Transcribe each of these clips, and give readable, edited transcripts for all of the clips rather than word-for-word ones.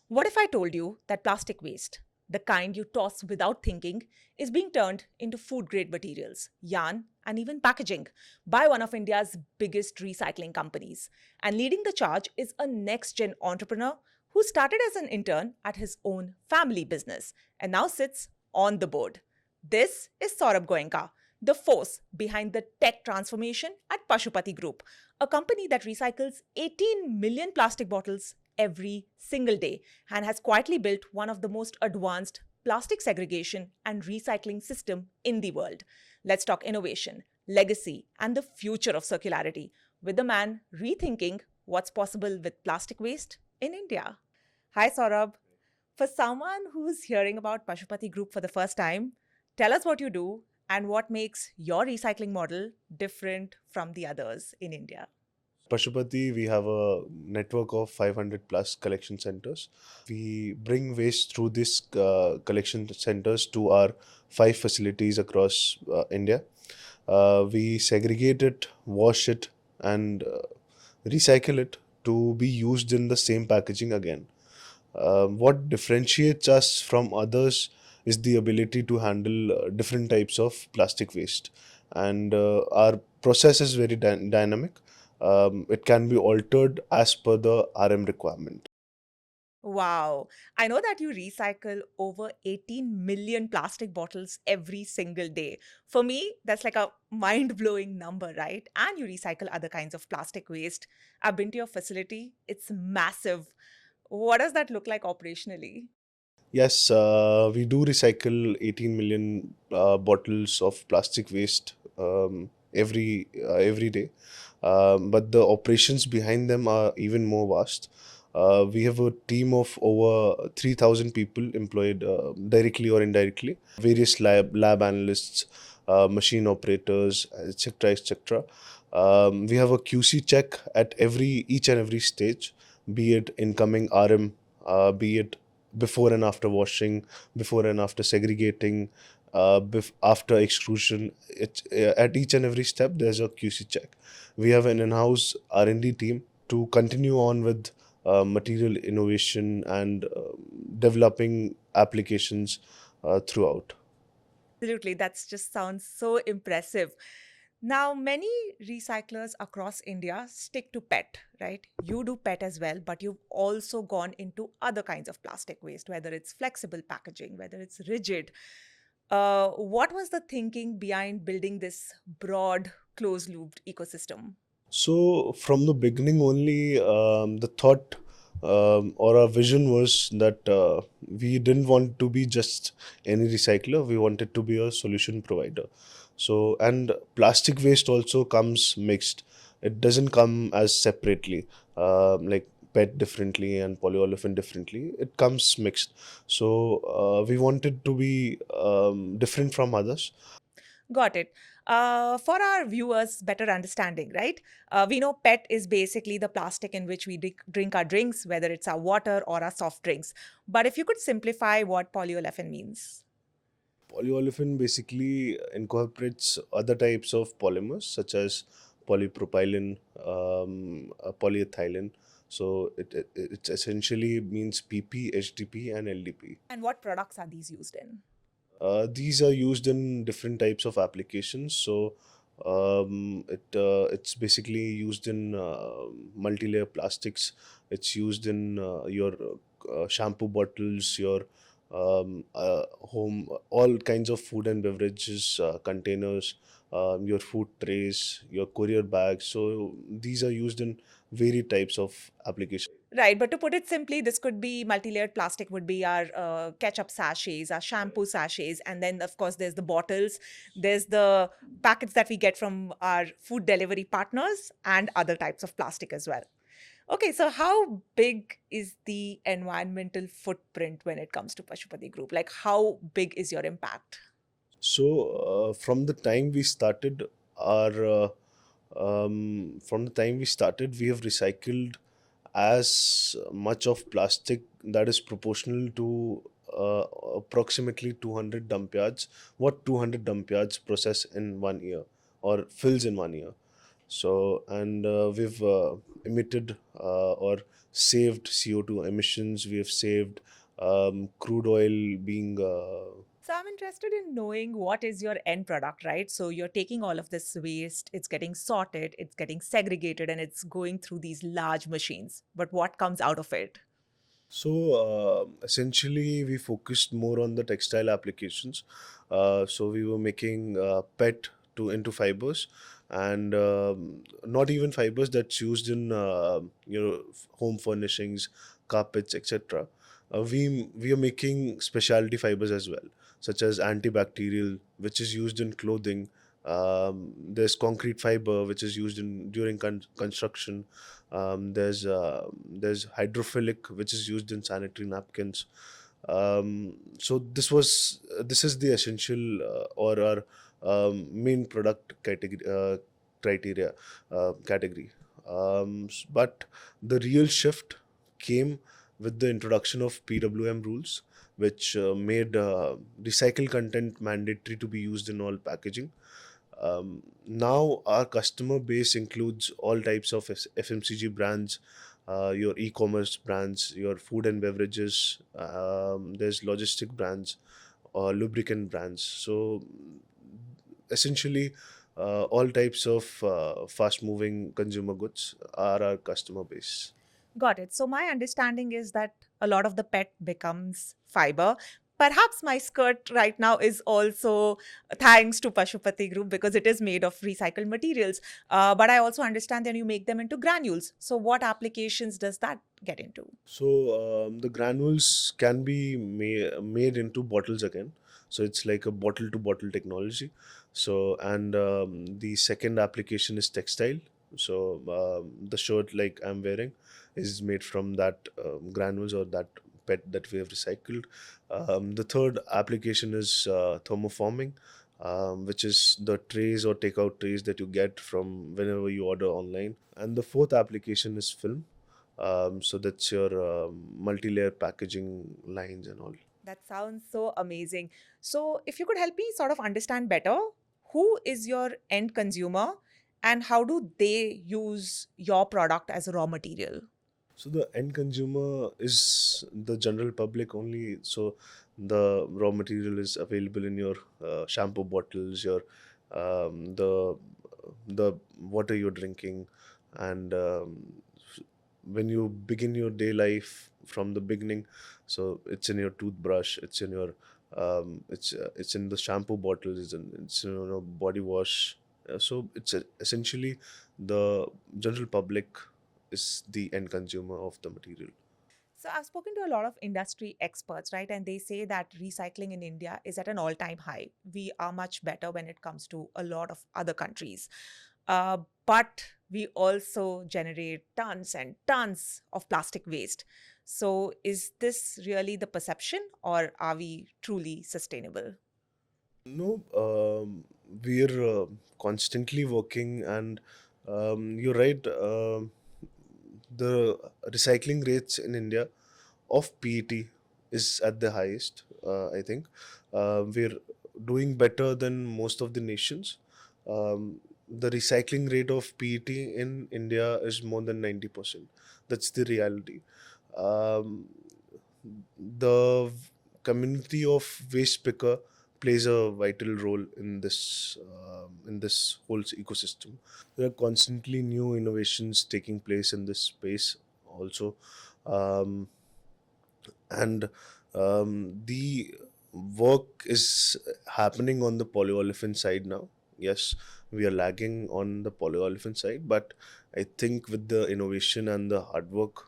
What if I told you that plastic waste, the kind you toss without thinking, is being turned into food grade materials, yarn, and even packaging by one of India's biggest recycling companies? And leading the charge is a next gen entrepreneur who started as an intern at his own family business and now sits on the board. This is Saurabh Goenka, the force behind the tech transformation at Pashupati Group, a company that recycles 18 million plastic bottles every single day and has quietly built one of the most advanced plastic segregation and recycling system in the world. Let's talk innovation, legacy, and the future of circularity with the man rethinking what's possible with plastic waste in India. Hi, Saurabh. For someone who's hearing about Pashupati Group for the first time, tell us what you do and what makes your recycling model different from the others in India. Pashupati, we have a network of 500 plus collection centers. We bring waste through these collection centers to our five facilities across India. We segregate it, wash it, and recycle it to be used in the same packaging again. What differentiates us from others is the ability to handle different types of plastic waste. And our process is very dynamic. It can be altered as per the RM requirement. Wow. I know that you recycle over 18 million plastic bottles every single day. For me, that's like a mind blowing number, right? And you recycle other kinds of plastic waste. I've been to your facility, it's massive. What does that look like operationally? Yes, we do recycle 18 million bottles of plastic waste every day, but the operations behind them are even more vast. We have a team of over 3,000 people employed directly or indirectly, various lab analysts, machine operators, etc., etc. We have a QC check at each and every stage, be it incoming RM, be it before and after washing, before and after segregating, after extrusion. At each and every step, there's a QC check. We have an in-house R&D team to continue on with material innovation and developing applications throughout. Absolutely. That's just sounds so impressive. Now, many recyclers across India stick to PET, right? You do PET as well, but you've also gone into other kinds of plastic waste, whether it's flexible packaging, whether it's rigid. What was the thinking behind building this broad, closed looped ecosystem? So from the beginning only, the thought or our vision was that we didn't want to be just any recycler. We wanted to be a solution provider. So and plastic waste also comes mixed. It doesn't come as separately, like PET differently and polyolefin differently. It comes mixed. So we wanted to be different from others. Got it. For our viewers' better understanding, right? We know PET is basically the plastic in which we drink our drinks, whether it's our water or our soft drinks. But if you could simplify what polyolefin means. Polyolefin basically incorporates other types of polymers such as polypropylene, polyethylene. So it essentially means PP, HDP, and LDP. And what products are these used in? These are used in different types of applications. So it's basically used in multi-layer plastics. It's used in your shampoo bottles, your home, all kinds of food and beverages containers, your food trays, your courier bags. So these are used in varied types of applications. Right, but to put it simply, this could be multi-layered plastic would be our ketchup sachets, our shampoo sachets, and then of course there's the bottles, there's the packets that we get from our food delivery partners, and other types of plastic as well. Okay, so how big is the environmental footprint when it comes to Pashupati Group? Like, how big is your impact? So from the time we started our from the time we started, we have recycled as much of plastic that is proportional to approximately 200 dump yards. What 200 dump yards process in 1 year or fills in 1 year. So, and we've emitted or saved CO2 emissions. We have saved crude oil being. So I'm interested in knowing what is your end product, right? So you're taking all of this waste, it's getting sorted, it's getting segregated, and it's going through these large machines. But what comes out of it? So essentially, we focused more on the textile applications. So we were making PET to into fibers, and not even fibers that's used in home furnishings, carpets, etc. We are making specialty fibers as well, such as antibacterial, which is used in clothing. There's concrete fiber, which is used in during construction. There's hydrophilic, which is used in sanitary napkins. So this is the essential or our main product category criteria category. But the real shift came with the introduction of PWM rules, which made recycled content mandatory to be used in all packaging. Now our customer base includes all types of FMCG brands, your e-commerce brands, your food and beverages. There's logistic brands, lubricant brands. So essentially, all types of fast-moving consumer goods are our customer base. Got it. So my understanding is that a lot of the PET becomes fiber. Perhaps my skirt right now is also thanks to Pashupati Group because it is made of recycled materials. But I also understand that you make them into granules. So what applications does that get into? So the granules can be made into bottles again. So it's like a bottle to bottle technology. So and the second application is textile. So the shirt like I'm wearing is made from that granules or that PET that we have recycled. The third application is thermoforming, which is the trays or takeout trays that you get from whenever you order online. And the fourth application is film. So that's your multi-layer packaging lines and all. That sounds so amazing. So, if you could help me sort of understand better, who is your end consumer and how do they use your product as a raw material? So the end consumer is the general public only. So the raw material is available in your shampoo bottles, your the water you're drinking, and when you begin your day life from the beginning, so it's in your toothbrush, it's in your it's in the shampoo bottles, it's in your body wash. So it's essentially the general public is the end consumer of the material. So, I've spoken to a lot of industry experts, right? And they say that recycling in India is at an all time high. We are much better when it comes to a lot of other countries. But we also generate tons and tons of plastic waste. So, is this really the perception or are we truly sustainable? No, we're constantly working, and you're right. The recycling rates in India of PET is at the highest. I think we're doing better than most of the nations. The recycling rate of PET in India is more than 90%. That's the reality. Um, the community of waste picker plays a vital role in this whole ecosystem. There are constantly new innovations taking place in this space also. Um, and the work is happening on the polyolefin side now. Yes, we are lagging on the polyolefin side, but I think with the innovation and the hard work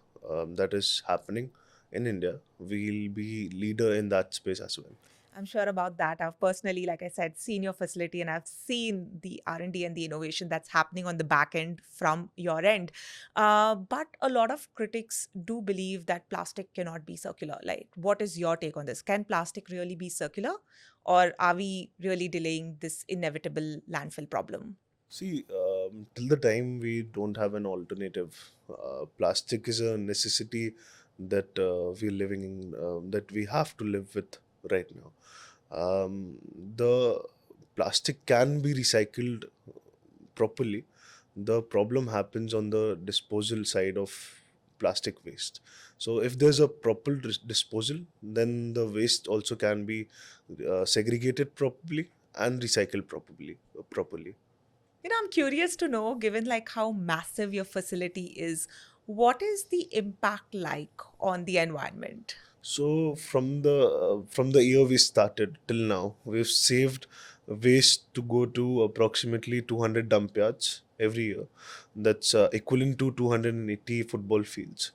that is happening in India, we'll be leader in that space as well. I'm sure about that. I've personally, like I said, seen your facility and I've seen the R&D and the innovation that's happening on the back end from your end. But a lot of critics do believe that plastic cannot be circular. Like, what is your take on this? Can plastic really be circular, or are we really delaying this inevitable landfill problem? See, till the time we don't have an alternative, plastic is a necessity that we're living in, that we have to live with right now. The plastic can be recycled properly, The problem happens on the disposal side of plastic waste. So if there's a proper disposal, then the waste also can be segregated properly and recycled properly. I'm curious to know, given like how massive your facility is, what is the impact like on the environment? So from the year we started till now, we've saved waste to go to approximately 200 dump yards every year. That's equivalent to 280 football fields.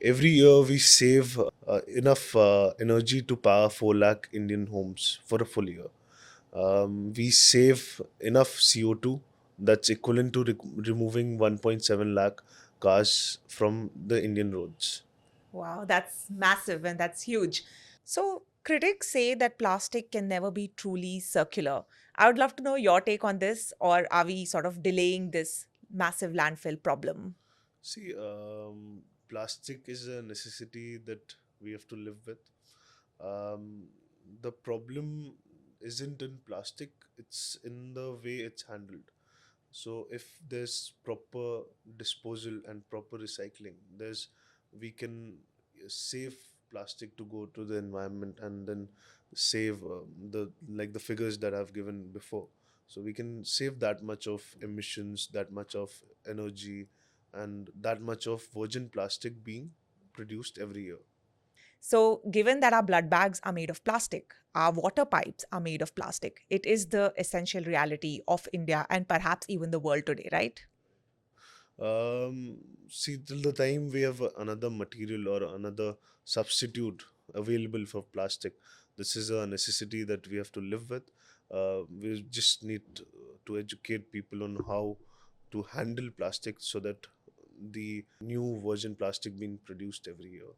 Every year we save enough energy to power 4 lakh Indian homes for a full year. We save enough CO2 that's equivalent to removing 1.7 lakh cars from the Indian roads. Wow, that's massive and that's huge. So, critics say that plastic can never be truly circular. I would love to know your take on this, or are we sort of delaying this massive landfill problem? See, plastic is a necessity that we have to live with. Um, the problem isn't in plastic, it's in the way it's handled. So if there's proper disposal and proper recycling, we can save plastic to go to the environment and then save the figures that I've given before. So we can save that much of emissions, that much of energy, and that much of virgin plastic being produced every year. So, given that our blood bags are made of plastic, our water pipes are made of plastic, it is the essential reality of India and perhaps even the world today, right? Um, See, till the time we have another material or another substitute available for plastic, this is a necessity that we have to live with. We just need to educate people on how to handle plastic so that the new virgin plastic being produced every year.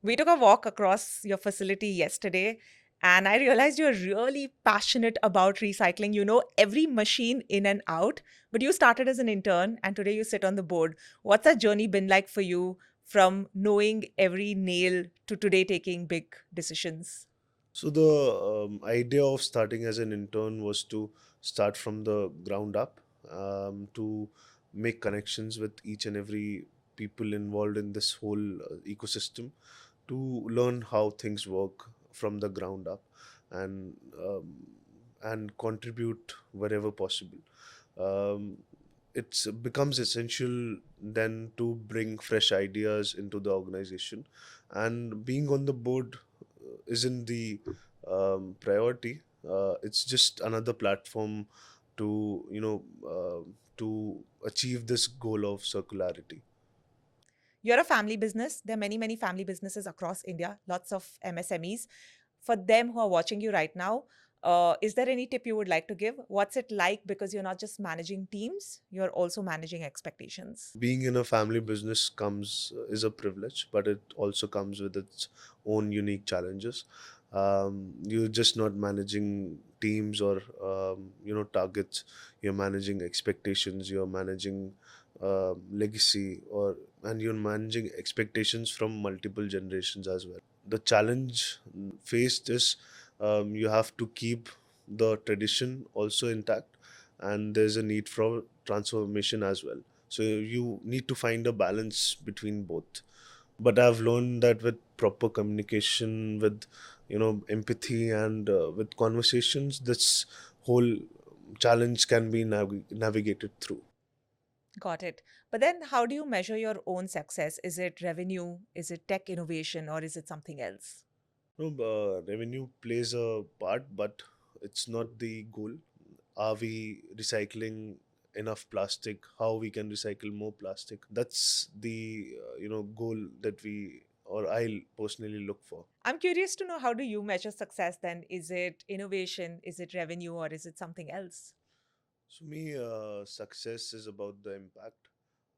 We took a walk across your facility yesterday, and I realized you're really passionate about recycling. You know every machine in and out, but you started as an intern and today you sit on the board. What's that journey been like for you from knowing every nail to today taking big decisions? So the idea of starting as an intern was to start from the ground up, to make connections with each and every people involved in this whole ecosystem, to learn how things work from the ground up, and contribute wherever possible. Um, it becomes essential then to bring fresh ideas into the organization, and being on the board isn't the priority. It's just another platform to to achieve this goal of circularity. You're a family business. There are many, many family businesses across India, lots of MSMEs. For them who are watching you right now, is there any tip you would like to give? What's it like? Because you're not just managing teams, you're also managing expectations. Being in a family business comes is a privilege, but it also comes with its own unique challenges. You're just not managing teams or targets. You're managing expectations. You're managing legacy, or and you're managing expectations from multiple generations as well. The challenge faced is, you have to keep the tradition also intact, and there's a need for transformation as well. So you need to find a balance between both. But I've learned that with proper communication, with empathy, and with conversations, this whole challenge can be navigated through. Got it. But then how do you measure your own success? Is it revenue? Is it tech innovation? Or is it something else? No, revenue plays a part, but it's not the goal. Are we recycling enough plastic? How we can recycle more plastic? That's the goal that we, or I personally look for. I'm curious to know, how do you measure success then? Is it innovation? Is it revenue? Or is it something else? So me, success is about the impact.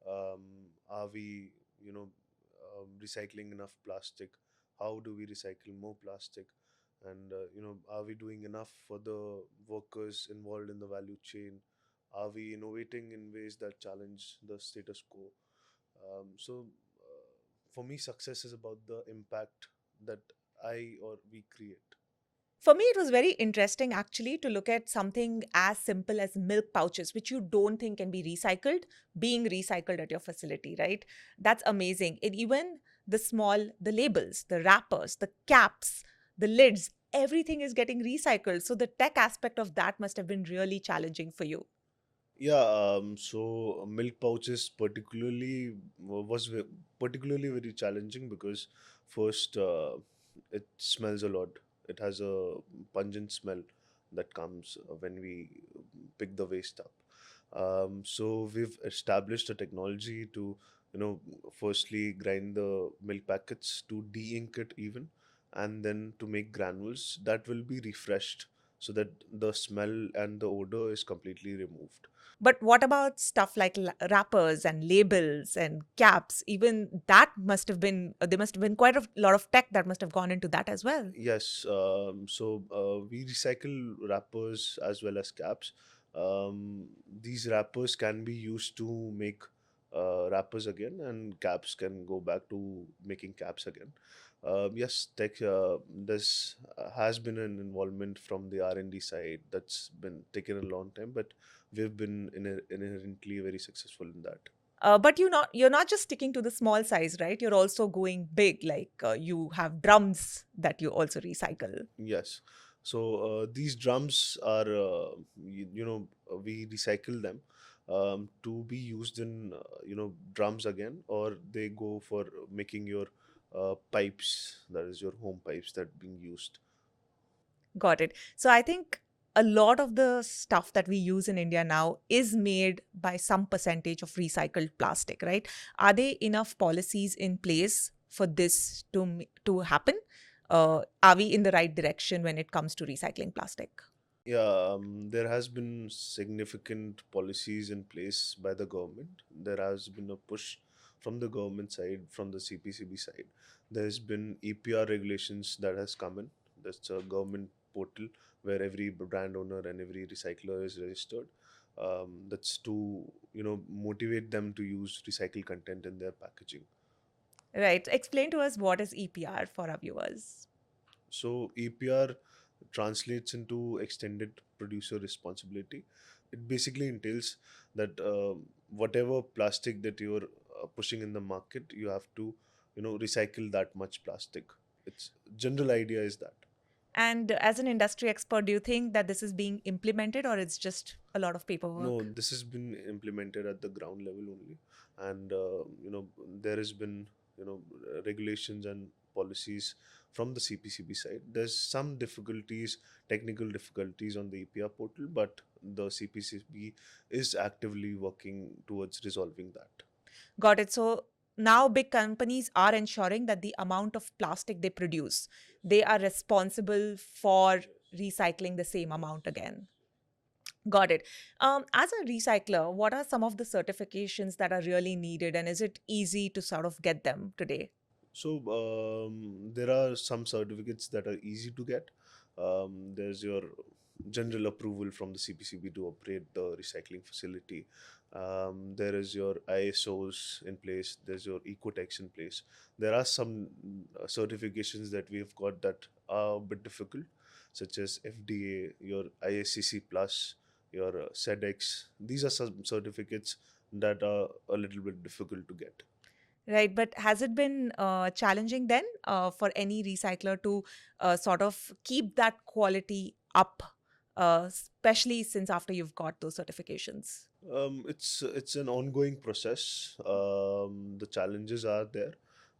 Are we, recycling enough plastic? How do we recycle more plastic? And are we doing enough for the workers involved in the value chain? Are we innovating in ways that challenge the status quo? For me, success is about the impact that I or we create. For me, it was very interesting actually to look at something as simple as milk pouches, which you don't think can be recycled, being recycled at your facility, right? That's amazing. And even the labels, the wrappers, the caps, the lids, everything is getting recycled. So the tech aspect of that must have been really challenging for you. Yeah, so milk pouches particularly very challenging because first it smells a lot. It has a pungent smell that comes when we pick the waste up. So we've established a technology to, firstly grind the milk packets to de-ink it even, and then to make granules that will be refreshed so that the smell and the odor is completely removed. But what about stuff like wrappers and labels and caps? Even that must have been, there must have been quite a lot of tech that must have gone into that as well. Yes, we recycle wrappers as well as caps. These wrappers can be used to make wrappers again, and caps can go back to making caps again. Yes, this has been an involvement from the R&D side that's been taken a long time, but we've been inherently very successful in that. But you're not just sticking to the small size, right? You're also going big. Like you have drums that you also recycle. Yes. So these drums are, we recycle them to be used in, drums again, or they go for making your pipes, that is your home pipes that being used. Got it. So I think a lot of the stuff that we use in India now is made by some percentage of recycled plastic, right? Are there enough policies in place for this to happen? Are we in the right direction when it comes to recycling plastic? Yeah, there has been significant policies in place by the government. There has been a push from the government side, from the CPCB side. There's been EPR regulations that has come in. That's a government portal where every brand owner and every recycler is registered. That's to, motivate them to use recycled content in their packaging. Right. Explain to us what is EPR for our viewers. So EPR translates into extended producer responsibility. It basically entails that whatever plastic that you're pushing in the market, you have to, recycle that much plastic. Its general idea is that. And as an industry expert, do you think that this is being implemented or it's just a lot of No, paperwork? this has been implemented at the ground level only, and there has been, regulations and policies from the CPCB side. There's some difficulties, technical difficulties on the EPR portal, but the CPCB is actively working towards resolving that. Got it. So now big companies are ensuring that the amount of plastic they produce, they are responsible for recycling the same amount again. Got it. As a recycler, what are some of the certifications that are really needed, and is it easy to sort of get them today? So there are some certificates that are easy to get. There's your general approval from the CPCB to operate the recycling facility. There is your ISOs in place. There's your Ecotex in place. There are some certifications that we've got that are a bit difficult, such as FDA, your ISCC Plus, your SEDEX. These are some certificates that are a little bit difficult to get. Right. But has it been challenging then for any recycler to sort of keep that quality up, especially since after you've got those certifications? It's an ongoing process. The challenges are there,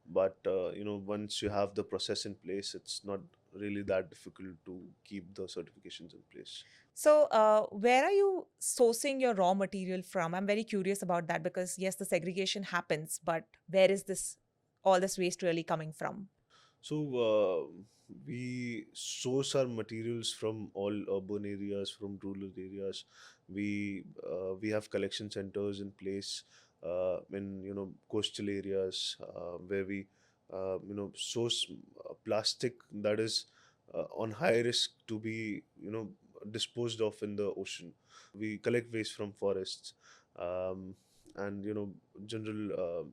but once you have the process in place, it's not really that difficult to keep the certifications in place. So, where are you sourcing your raw material from? I'm very curious about that because yes, the segregation happens, but where is this all this waste really coming from? So we source our materials from all urban areas, from rural areas. We have collection centers in place in coastal areas where we source plastic that is on high risk to be disposed of in the ocean. We collect waste from forests. Um, and general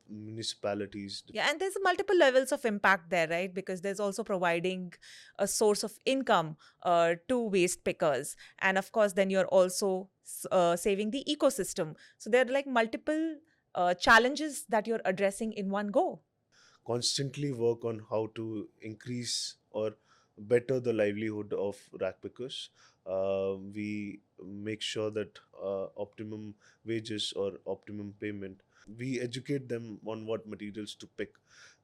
municipalities. Yeah, and there's multiple levels of impact there, right? Because there's also providing a source of income to waste pickers. And of course, then you're also saving the ecosystem. So there are like multiple challenges that you're addressing in one go. Constantly work on how to increase or better the livelihood of rack pickers. We make sure that optimum wages or optimum payment. We educate them on what materials to pick,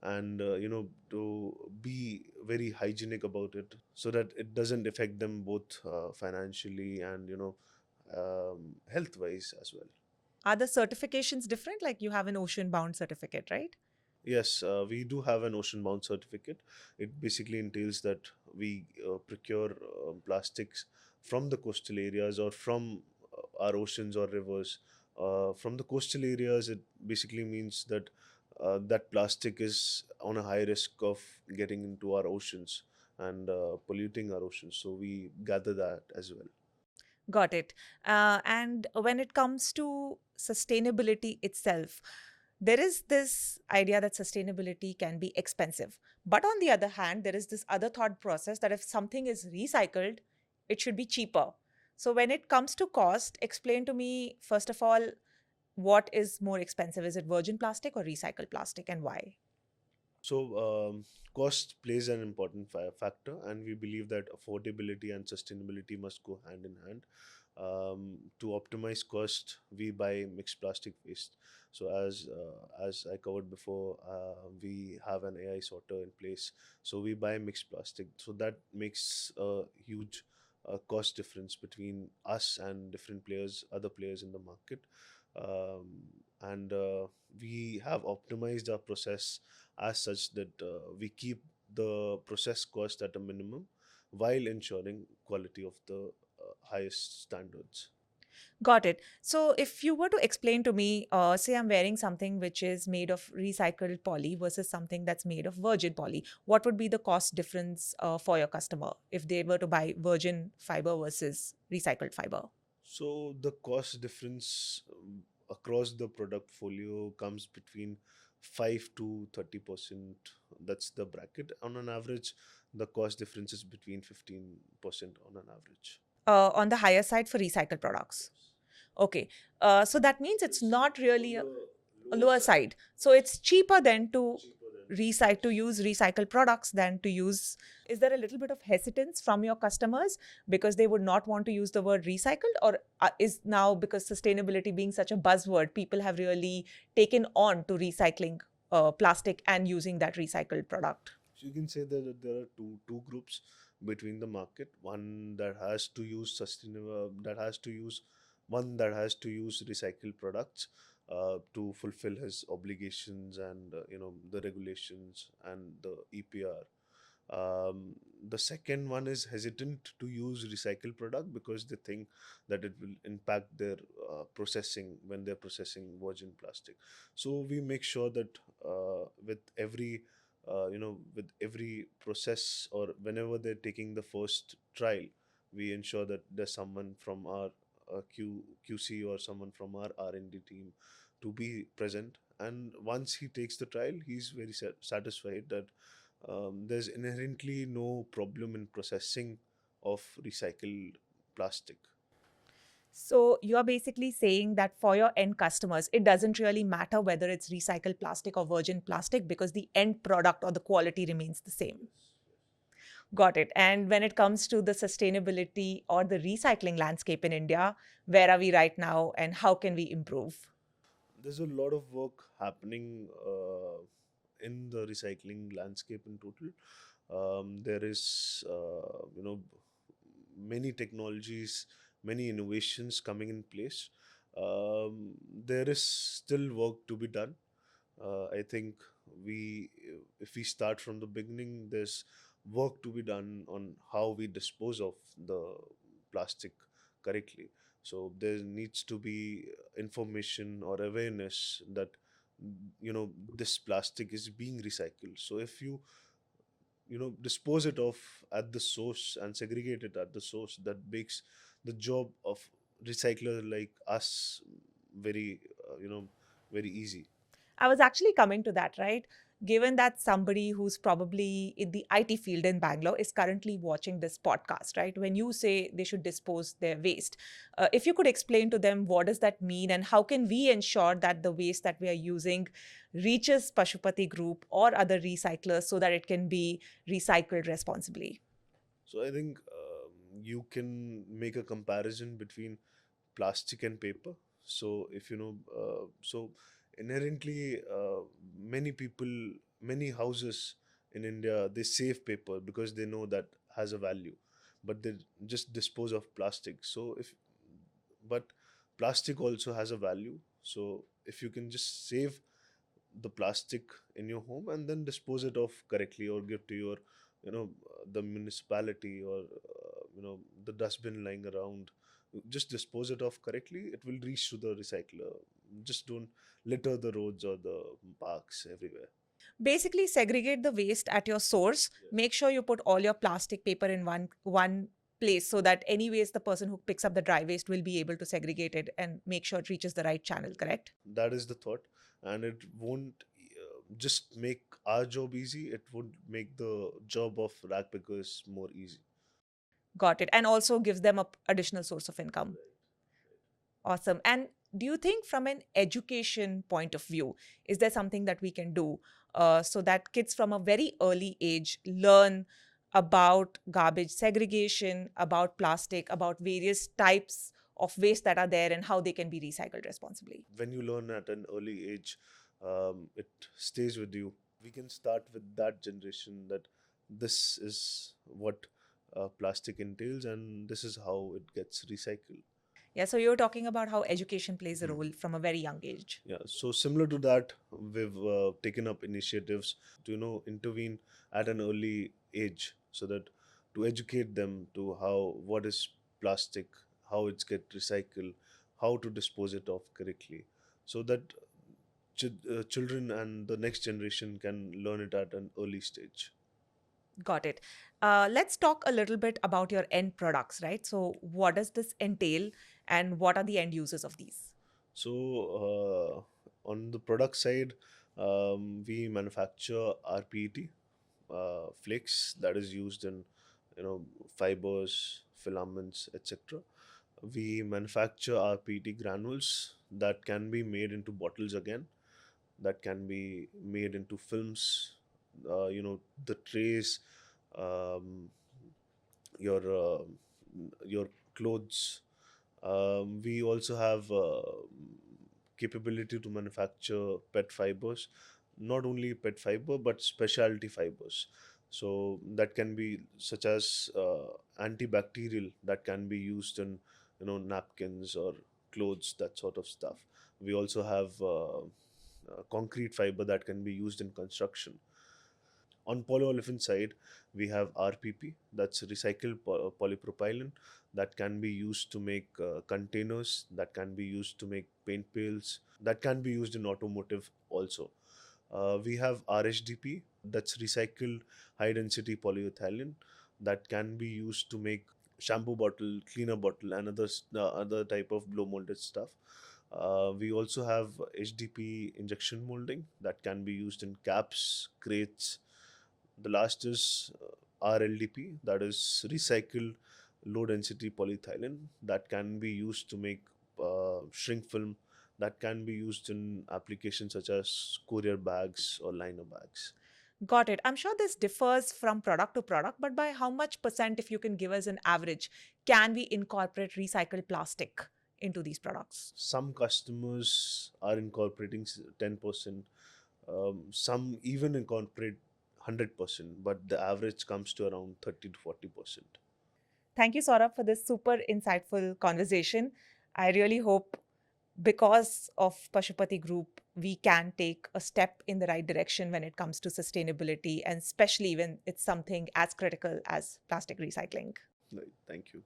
and to be very hygienic about it, so that it doesn't affect them both financially and health wise as well. Are the certifications different? Like you have an ocean bound certificate, right? Yes, we do have an ocean bound certificate. It basically entails that we procure plastics from the coastal areas or from our oceans or rivers. From the coastal areas, it basically means that that plastic is on a high risk of getting into our oceans and polluting our oceans. So we gather that as well. Got it. And when it comes to sustainability itself, there is this idea that sustainability can be expensive. But on the other hand, there is this other thought process that if something is recycled, it should be cheaper. So when it comes to cost, explain to me, first of all, what is more expensive? Is it virgin plastic or recycled plastic, and why? So, cost plays an important factor, and we believe that affordability and sustainability must go hand in hand. To optimize cost, we buy mixed plastic waste. So, as I covered before, we have an AI sorter in place. So, we buy mixed plastic. So that makes a huge cost difference between us and different players, other players in the market. And we have optimized our process as such that we keep the process cost at a minimum while ensuring quality of the highest standards. Got it. So, if you were to explain to me, say I'm wearing something which is made of recycled poly versus something that's made of virgin poly, what would be the cost difference for your customer if they were to buy virgin fiber versus recycled fiber? So the cost difference across the product folio comes between 5 to 30%. That's the bracket. On an average, the cost difference is between 15% on an average. On the higher side for recycled products. Okay. So that means it's It's not on really the a lower lower side. side. So it's cheaper than to Cheaper than recycle to use recycled products than to use. Is there a little bit of hesitance from your customers because they would not want to use the word recycled, or is now because sustainability being such a buzzword, people have really taken on to recycling plastic and using that recycled product? So you can say that there are two groups between the market. One that has to use sustainable, that has to use one that has to use recycled products to fulfill his obligations and the regulations and the EPR. The second one is hesitant to use recycled product because they think that it will impact their processing when they're processing virgin plastic. So we make sure that with every process or whenever they're taking the first trial, we ensure that there's someone from our QC or someone from our R&D team to be present. And once he takes the trial, he's very satisfied that there's inherently no problem in processing of recycled plastic. So you're basically saying that for your end customers, it doesn't really matter whether it's recycled plastic or virgin plastic because the end product or the quality remains the same. Got it. And when it comes to the sustainability or the recycling landscape in India, where are we right now and how can we improve? There's a lot of work happening in the recycling landscape in total. There is, many technologies, many innovations coming in place. There is still work to be done. I think we, if we start from the beginning, there's work to be done on how we dispose of the plastic correctly. So there needs to be information or awareness that this plastic is being recycled. So if you dispose it off at the source and segregate it at the source, that makes the job of recycler like us very very easy. I was actually coming to that, right? Given that somebody who's probably in the IT field in Bangalore is currently watching this podcast, right? When you say they should dispose their waste, if you could explain to them what does that mean and how can we ensure that the waste that we are using reaches Pashupati Group or other recyclers so that it can be recycled responsibly? So I think you can make a comparison between plastic and paper. So if so inherently, many people, many houses in India, they save paper because they know that has a value, but they just dispose of plastic. So if but plastic also has a value. So if you can just save the plastic in your home and then dispose it off correctly or give to your the municipality or the dustbin lying around, just dispose it off correctly, it will reach to the recycler. Just don't litter the roads or the parks everywhere. Basically segregate the waste at your source. Yeah. Make sure you put all your plastic paper in one place so that anyways the person who picks up the dry waste will be able to segregate it and make sure it reaches the right channel, correct? That is the thought, and it won't just make our job easy, it would make the job of rag pickers more easy. Got it. And also gives them a additional source of income. Awesome. And do you think from an education point of view, is there something that we can do so that kids from a very early age learn about garbage segregation, about plastic, about various types of waste that are there and how they can be recycled responsibly? When you learn at an early age, it stays with you. We can start with that generation, that this is what plastic entails and this is how it gets recycled. Yeah, so you're talking about how education plays a Hmm. role from a very young age. Yeah, so similar to that, we've taken up initiatives to intervene at an early age, so that to educate them to how what is plastic, how it's get recycled, how to dispose it off correctly, so that children and the next generation can learn it at an early stage. Got it. Let's talk a little bit about your end products, right? So, what does this entail and what are the end users of these? So on the product side, we manufacture RPET flakes that is used in fibers, filaments, etc. We manufacture RPET granules that can be made into bottles again, that can be made into films. The trays, um, your your clothes. We also have capability to manufacture pet fibers, not only pet fiber but specialty fibers. So that can be such as antibacterial, that can be used in napkins or clothes, that sort of stuff. We also have concrete fiber that can be used in construction. On polyolefin side, we have RPP, that's recycled polypropylene, that can be used to make containers, that can be used to make paint pails, that can be used in automotive also. We have RHDP, that's recycled high density polyethylene, that can be used to make shampoo bottle, cleaner bottle, and other type of blow molded stuff. We also have HDP injection molding that can be used in caps, crates. The last is RLDP, that is recycled low density polyethylene, that can be used to make shrink film, that can be used in applications such as courier bags or liner bags. Got it. I'm sure this differs from product to product, but by how much percent, if you can give us an average, can we incorporate recycled plastic into these products? Some customers are incorporating 10%, some even incorporate 100%, but the average comes to around 30 to 40%. Thank you, Saurabh, for this super insightful conversation. I really hope because of Pashupati Group, we can take a step in the right direction when it comes to sustainability, and especially when it's something as critical as plastic recycling. Right, thank you.